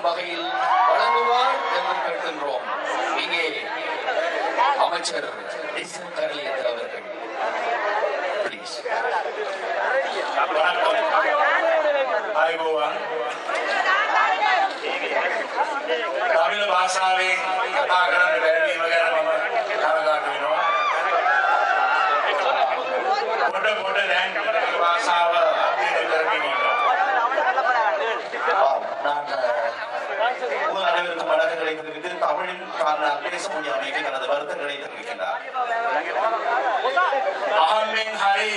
தரும் வகையில் வழங்குவார் என்று கேட்கின்றோம். இங்கே அமைச்சர் கரலியத்தில் அவர்கள் ப்ளீஸ். தமிழ் பாஷாවෙන් කතා කරන්න බැරි වීම ගැන මම කනගාටු වෙනවා. පොඩ දැන් භාෂාව අධ්‍යයනය කරමින් ඉන්නවා. நான் அனைவருக்கும் வணக்கங்களை தெரிவித்து தமிழின் பேச முடியாமைக்கு தனது வருத்தங்களை தெரிவிக்கின்றார். අහම්බෙන් හරි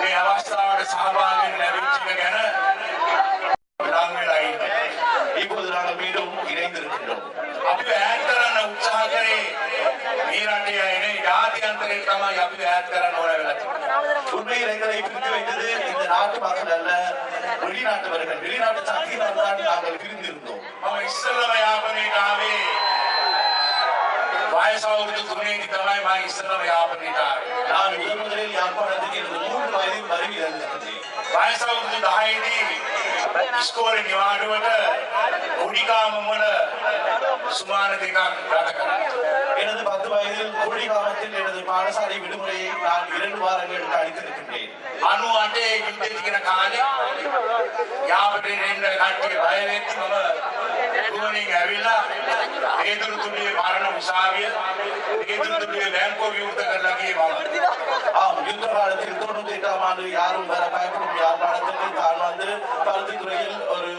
මේ අවස්ථාවට සහභාගී ලැබිච්ච එක ගැන ලං වෙලා ඉන්නවා. இப்போது நாங்கள் மீண்டும் இணைந்திருக்கின்றோம். අපි ඈඩ් කරන්න උත්සාහ කරේ මේ රටේ එනේ ජාත්‍යන්තරේ තමයි අපි ඈඩ් කරන්න ඕන වෙලා තියෙන්නේ. உண்மையில் எங்களை பிரித்து வைத்தது இந்த நாட்டு மக்கள் அல்ல, வெளிநாட்டவர்கள். வெளிநாட்டு சக்தியினால் தான் நாங்கள் பிரிந்திருந்தோம். මම ඉස්සෙල්ලම යාපනයට ආවේ වයස අවුරුදු 3 තමයි මම ඉස්සෙල්ලම යාපනයට ආවේ. நான் முதலில் யாழ்ப்பாணத்துக்கு எனது 3 வயதில் வருகை தந்திருந்தேன். වයස අවුරුදු 10 දී ඉස්කෝලේ නිවාඩුවට කුඩිකාමවල සුමාන දෙකක් ගත කරා. எனது 10 வயதில் கோடிகாமத்தில் எனது பாடசாலை விடுமுறையை நான் 2 வாரங்கள் கழித்திருக்கின்றேன். 98 යුද්ධය තියන කාලේ යාපනයේ ඉන්න කට්ටිය බය වෙච්චි මම ගුවනින් ඇවිල්ලා ඒදුරු තුඩියේ මරණ උසාවිය ඒදුරු තුඩියේ බැංකුව විවෘත කරලා ගියේ මම. ஆம், யுத்த காலத்தில் 98ஆம் ஆண்டு யாரும் வர பயப்படும் யாழ்ப்பாணத்துக்கு தான் வந்து பருத்தித்துறையில் ஒரு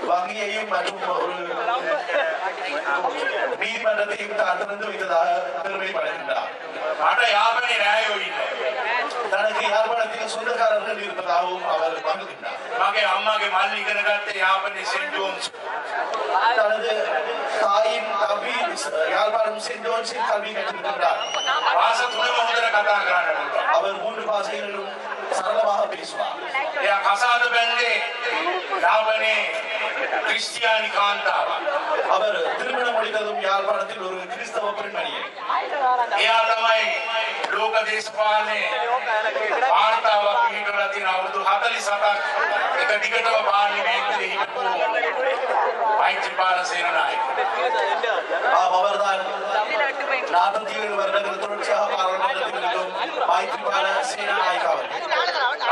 வங்கியையும் மற்றும் ஒரு நீதிமன்றத்தையும் தான் திறந்து வைத்ததாக பெருமைப்படுகின்றார். මට යාපනයේ නෑයෝ ඉන්නවා. தனக்கு யாழ்ப்பாணத்தில் சொந்தக்காரர்கள் இருப்பதாகவும் அவர் பங்குகின்றார். මගේ අම්මාගේ මල්ලි ඉගෙන ගත්තේ යාපනයේ සෙන්ට් ජෝන්ස්. தனது தாயின் தம்பி யாழ்ப்பாணம் சென்ட் ஜோன்ஸில் கல்வி கற்றிருக்கின்றார். භාෂා තුනම හොඳට කතා කරන්න පුළුවන්. அவர் 3 பாஷைகளிலும் சரளமாக பேசுவார். එයා කසාද බැන්නේ යාපනයේ ක්‍රිස්තියානි කාන්තාවක්. அவர் திருமணம் முடித்ததும் யாழ்ப்பாணத்தில் ஒரு கிறிஸ்தவ பெண்மணியை. එයා තමයි ලෝක දේශපාලනේ වාර්තාවක් පිළිගලා තියෙන අවුරුදු 47ක් එක දිගටම පාර්ලිමේන්තුවේ හිටපු මෛත්‍රීපාල සේනානායක. அவர்தான் 47 வருடங்கள் தொடர்ச்சியாக பாராளுமன்றத்தில் இருக்கும் மைத்ரிபால சேனாநாயக்க அவர்கள்.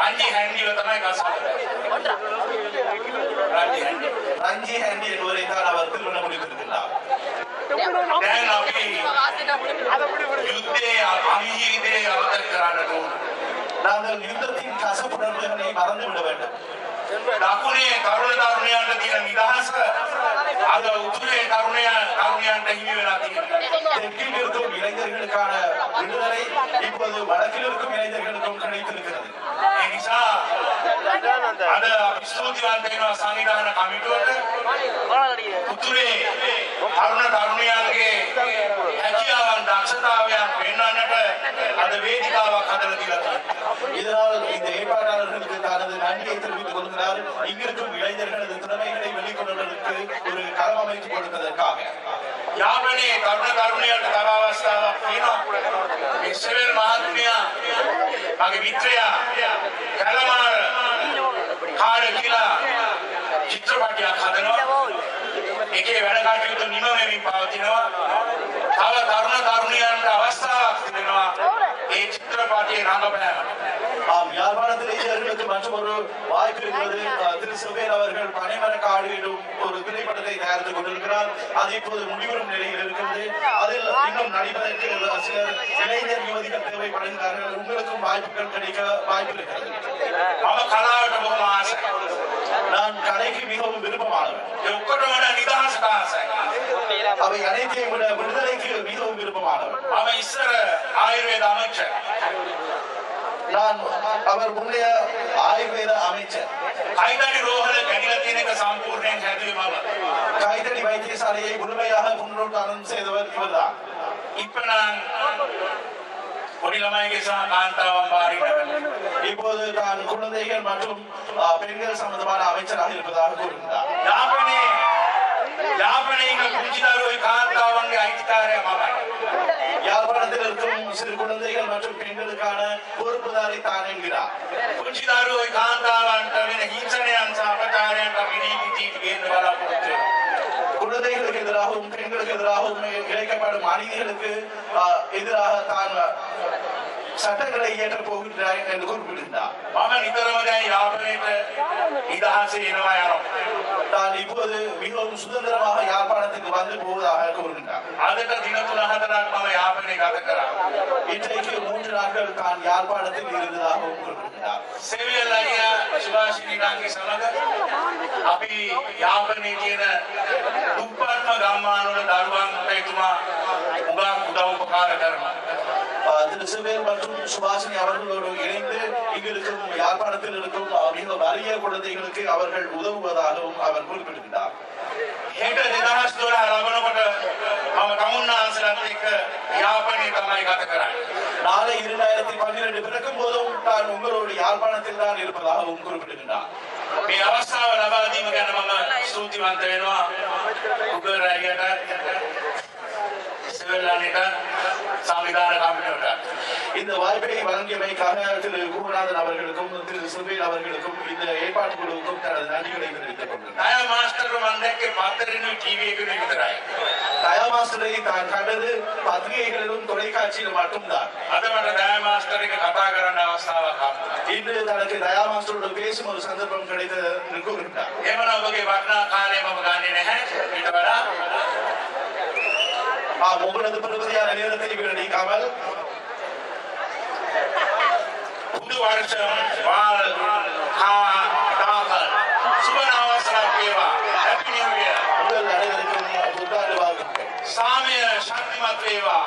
රංජි හැන්ඩිව තමයි කසාද රංජි හැන්ඩි. ரஞ்சி ஹேண்டி என்பவரை தான் அவர் திருமணம் முடித்திருக்கிறார். දැන් අපි යුද්ධයේ අවිහිරිතේ අවතර කරන්න ඕන. நாங்கள் யுத்தத்தின் கசப்புணர்வுகளை மறந்துவிட வேண்டும். දකුණේ තරුණ තරුණයන්ට තියෙන නිදහස අද උතුරේ තරුණයන්ට හිමි වෙලා තියෙනවා. தெற்கில் இருக்கும் இளைஞர்களுக்கான விடுதலை இப்போது வடக்கில் இருக்கும் இளைஞர்களுக்கும் கிடைத்திருக்கிறது. ඒ නිසා අද අපි ස්තුතිවන්ත වෙනවා සංවිධාන කමිටුවට උතුරේ තරුණ තරුණයන්ගේ හැකියාවන් දක්ෂතාවයන් පෙන්වන්නට අද වේදිකාවක් හදලා දීලා තියෙනවා. இதனால் இந்த ஏற்பாட்டாளர்களுக்கு தனது நன்றியை தெரிவித்துக் கொள்கிறார். இங்கிருக்கும் இளைஞர்களது திறமைகளை வெளிக்கொள்வதற்கு ஒரு களம் அமைத்து கொடுப்பதற்காக. යාපනයේ තරුණ තරුණයන්ට තව අවස්ථාවක් තියෙනවා. මේ සෙවල් මහත්මයා මගේ මිත්‍රයා කැලමාර කාඩ කියලා චිත්‍රපටයක් හදනවා. ඒකේ වැඩ කටයුතු නිම වෙමින් පවතිනවා. තව තරුණ තරුණයන්ට අවස්ථාවක් තිබෙනවා ඒ චිත්‍රපටයේ රංගපෑමට. ஆம், யாழ்ப்பாணத்தில் இளைஞர்களுக்கு மற்றொரு வாய்ப்பு இருக்கிறது. திரு சுபேர் அவர்கள் பனைமர காடு எனும் ஒரு திரைப்படத்தை தயாரித்துக் கொண்டிருக்கிறார். அது இப்போது முடிவரும் நிலையில் இருக்கிறது. அதில் இன்னும் நடிப்பதற்கு சிலர் இளைஞர் யுவதிகள் தேவைப்படுகிறார்கள். உங்களுக்கும் வாய்ப்புகள் கிடைக்க வாய்ப்பு இருக்கிறது. මම කලාවට බොහොම ආසයි. நான் கலைக்கு மிகவும் விருப்பமானவன். ඒ ඔක්කොටම වඩා නිදහසට ආසයි. அவை அனைத்தையும் விட விடுதலைக்கு மிகவும் விருப்பமானவன். මම ඉස්සර ආයුර්වේද அமைச்சர். நான் அவர் முன்னைய ஆயுர்வேத அமைச்சர். කයිදඩි රෝහල කැඩිලා තියෙන එක සම්පූර්ණයෙන් හැදුවේ මම. கைதடி வைத்தியசாலையை முழுமையாக புனருத்தாரணம் செய்தவர் இவர்தான். ඉපනම් පොඩි ළමයිගේ සහ කාන්තාවන් බාරින්න. இப்போது தான் குழந்தைகள் மற்றும் பெண்கள் சம்பந்தமான அமைச்சராக இருப்பதாக கூறுகிறார். යාපනයේ යාපනයේ කුංචිදාරෝ කාන්තාවන්ගේ අයිතිකාරය මමයි. யாழ்ப்பாணத்தில் இருக்கும் சிறு குழந்தைகள் மற்றும் பெண்களுக்கான பொறுப்புதாரி தான் என்கிறார். කුංචිදාරෝ කාන්තාවන්ට වෙන හිංසනයන් සහ අපචාරයන් අපි නීති ගේන්න බලාපොරොත්තු වෙනවා. குழந்தைகளுக்கு எதிராகவும் பெண்களுக்கு எதிராகவும் இழைக்கப்படும் அநீதிகளுக்கு எதிராக தான் சட்டங்களை இயற்றப் போகின்றார் என்று குறிப்பிட்டிருந்தார். මම නිතරම දැන් යාපනයේට නිදහසේ එනවා යනවා. தான் இப்போது மிகவும் சுதந்திரமாக யாழ்ப்பாணத்துக்கு வந்து போவதாக கூறுகின்றார். අදට දින 3-4ක් මම යාපනයේ ගත කරා. இன்றைக்கு 3 நாட்கள் தான் யாழ்ப்பாணத்தில் இருந்ததாகவும் குறிப்பிட்டார். සෙවියල් අයියා සුභාෂිනී නංගි සමග අපි යාපනයේ තියෙන දුප්පත්ම ගම්මානවල දරුවන්ට එතුමා උගා උදව් උපකාර කරනවා. திரு சிவேல் மற்றும் சுபாஷினி அவர்களோடு இணைந்து இங்கிருக்கும் யாழ்ப்பாணத்தில் இருக்கும் மிக வறிய குழந்தைகளுக்கு அவர்கள் உதவுவதாகவும் அவர் குறிப்பிட்டிருந்தார். හෙට 2012 ලබනකොට මම තමුන්නාන්සලත් එක්ක යාපනයේ තමයි ගත කරන්නේ. நாளை 2012 பிறக்கும் போதும் தான் உங்களோடு யாழ்ப்பாணத்தில் தான் இருப்பதாகவும் குறிப்பிட்டிருந்தார். මේ අවස්ථාව ලබා දීම ගැන මම ස්තුතිවන්ත වෙනවා උගරායියට සිවල්ලානිට සංවිධාන කමිටුවට. இந்த வாய்ப்பை வழங்கியமைக்காக திரு குருநாதன் அவர்களுக்கும் திரு சிவேல் அவர்களுக்கும் இந்த ஏற்பாட்டு குழுவுக்கும் தனது நன்றிகளை தெரிவித்துக் கொண்டார். දයා මාස්ටර් මම දැක්කේ පත්තරේනු ටීවී එකේ විතරයි. தயா மாஸ்டரை தான் கண்டது பத்திரிகைகளிலும் தொலைக்காட்சியிலும் மட்டும்தான். අද මට දයා මාස්ටර් එක කතා කරන්න අවස්ථාවක් හම්බුණා. இன்று தனக்கு தயா மாஸ்டரோடு பேசும் ஒரு சந்தர்ப்பம் கிடைத்தது என்று கூறுகிறார். එහෙමනම් ඔබගේ වටිනා කාලය මම ගන්නෙ නැහැ. ඊට වඩා உங்களது பெருமதியான நேரத்தை விட நீக்காமல் புது வருஷம் வாழ் தாக்கல் சுபநாவசரம் கேவா ஹேப்பி நியூ இயர். உங்கள் அனைவருக்கும் புத்தாண்டு வாழ்த்துக்கள். சாமிய சக்திமத் வேவா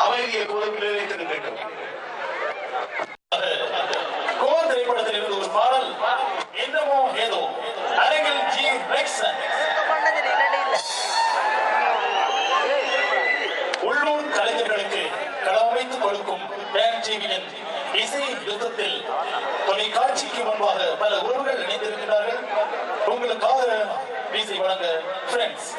அமைதியை பொதுவில் நிலைத்திருக்கட்டும். கோவன் திரைப்படத்தில் இருந்த ஒரு பாடல் என்னமோ ஏதோ அரங்கில் ஜி ரெக்சன் உள்ளூர் கலைஞர்களுக்கு களமைத்துக் கொடுக்கும் டான் டிவியின் இசை யுத்தத்தில் தொலைக்காட்சிக்கு முன்பாக பல உறவுகள் இணைந்திருக்கிறார்கள். உங்களுக்காக இசை வழங்க ஃப்ரெண்ட்ஸ்